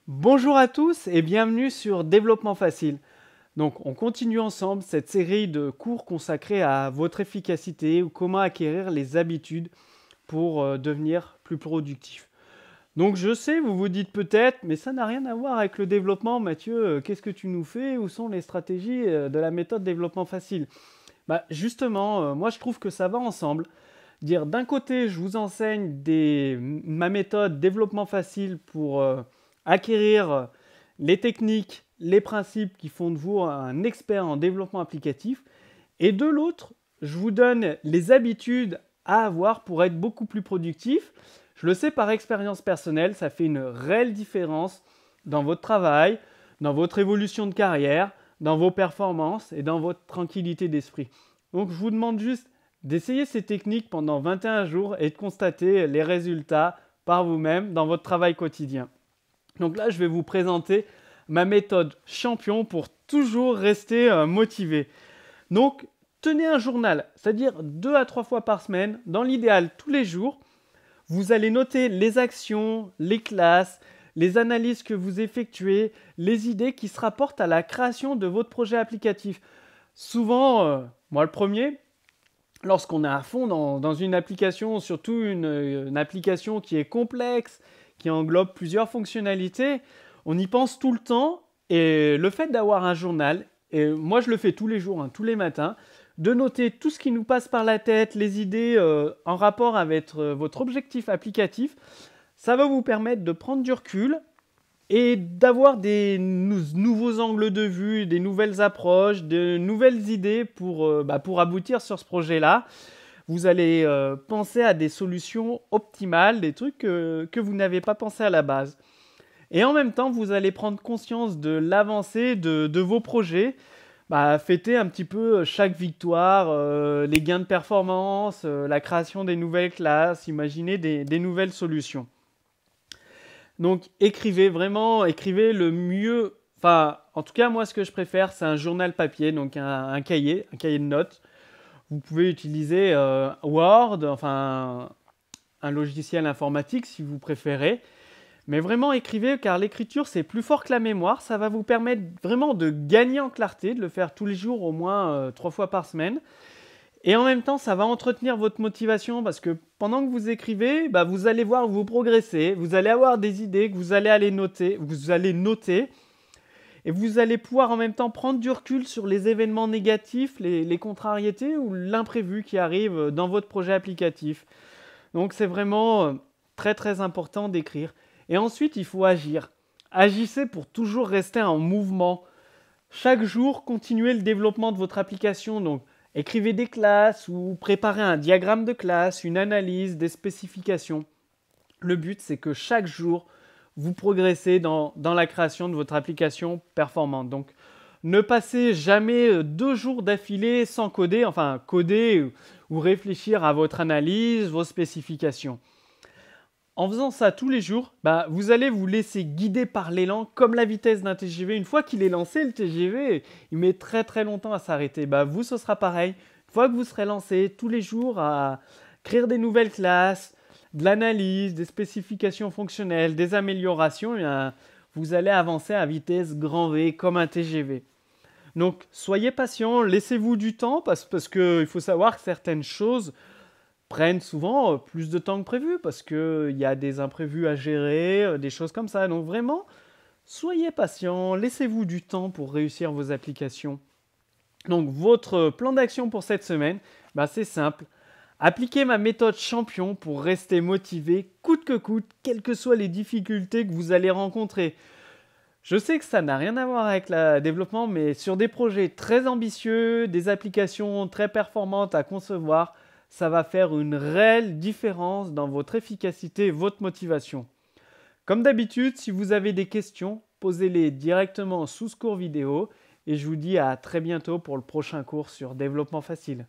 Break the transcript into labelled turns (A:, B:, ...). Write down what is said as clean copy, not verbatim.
A: Bonjour à tous et bienvenue sur Développement Facile. Donc, on continue ensemble cette série de cours consacrés à votre efficacité ou comment acquérir les habitudes pour devenir plus productif. Donc, je sais, vous vous dites peut-être, mais ça n'a rien à voir avec le développement, Mathieu. Qu'est-ce que tu nous fais? Où sont les stratégies de la méthode Développement Facile? Justement, moi je trouve que ça va ensemble. Dire d'un côté, je vous enseigne ma méthode développement facile pour acquérir les techniques, les principes qui font de vous un expert en développement applicatif. Et de l'autre, je vous donne les habitudes à avoir pour être beaucoup plus productif. Je le sais par expérience personnelle, ça fait une réelle différence dans votre travail, dans votre évolution de carrière, dans vos performances et dans votre tranquillité d'esprit. Donc je vous demande juste d'essayer ces techniques pendant 21 jours et de constater les résultats par vous-même dans votre travail quotidien. Donc là, je vais vous présenter ma méthode champion pour toujours rester motivé. Donc, tenez un journal, c'est-à-dire 2 à 3 fois par semaine, dans l'idéal tous les jours. Vous allez noter les actions, les classes, les analyses que vous effectuez, les idées qui se rapportent à la création de votre projet applicatif. Souvent, moi le premier, lorsqu'on est à fond dans une application, surtout une application qui est complexe, qui englobe plusieurs fonctionnalités, on y pense tout le temps. Et le fait d'avoir un journal, et moi je le fais tous les jours, tous les matins, de noter tout ce qui nous passe par la tête, les idées en rapport avec votre objectif applicatif, ça va vous permettre de prendre du recul et d'avoir des nouveaux angles de vue, des nouvelles approches, de nouvelles idées pour aboutir sur ce projet-là. Vous allez penser à des solutions optimales, des trucs que vous n'avez pas pensé à la base. Et en même temps, vous allez prendre conscience de l'avancée de vos projets. Fêter un petit peu chaque victoire, les gains de performance, la création des nouvelles classes, imaginer des nouvelles solutions. Donc écrivez vraiment, écrivez le mieux. Enfin, en tout cas, moi, ce que je préfère, c'est un journal papier, donc un cahier de notes. Vous pouvez utiliser Word, enfin un logiciel informatique si vous préférez. Mais vraiment écrivez, car l'écriture, c'est plus fort que la mémoire. Ça va vous permettre vraiment de gagner en clarté, de le faire tous les jours, au moins 3 fois par semaine. Et en même temps, ça va entretenir votre motivation parce que pendant que vous écrivez, vous allez voir que vous progressez, vous allez avoir des idées que vous allez noter, et vous allez pouvoir en même temps prendre du recul sur les événements négatifs, les contrariétés ou l'imprévu qui arrive dans votre projet applicatif. Donc c'est vraiment très très important d'écrire. Et ensuite, il faut agir. Agissez pour toujours rester en mouvement. Chaque jour, continuez le développement de votre application. Donc, écrivez des classes ou préparez un diagramme de classe, une analyse, des spécifications. Le but, c'est que chaque jour, vous progressez dans la création de votre application performante. Donc, ne passez jamais 2 jours d'affilée sans coder, enfin coder ou réfléchir à votre analyse, vos spécifications. En faisant ça tous les jours, vous allez vous laisser guider par l'élan comme la vitesse d'un TGV. Une fois qu'il est lancé, le TGV, il met très très longtemps à s'arrêter. Vous, ce sera pareil. Une fois que vous serez lancé tous les jours à créer des nouvelles classes, de l'analyse, des spécifications fonctionnelles, des améliorations, vous allez avancer à vitesse grand V comme un TGV. Donc, soyez patient, laissez-vous du temps parce qu'il faut savoir que certaines choses prennent souvent plus de temps que prévu parce qu'il y a des imprévus à gérer, des choses comme ça. Donc vraiment, soyez patient, laissez-vous du temps pour réussir vos applications. Donc votre plan d'action pour cette semaine, c'est simple. Appliquez ma méthode champion pour rester motivé coûte que coûte, quelles que soient les difficultés que vous allez rencontrer. Je sais que ça n'a rien à voir avec le développement, mais sur des projets très ambitieux, des applications très performantes à concevoir, ça va faire une réelle différence dans votre efficacité et votre motivation. Comme d'habitude, si vous avez des questions, posez-les directement sous ce cours vidéo et je vous dis à très bientôt pour le prochain cours sur développement facile.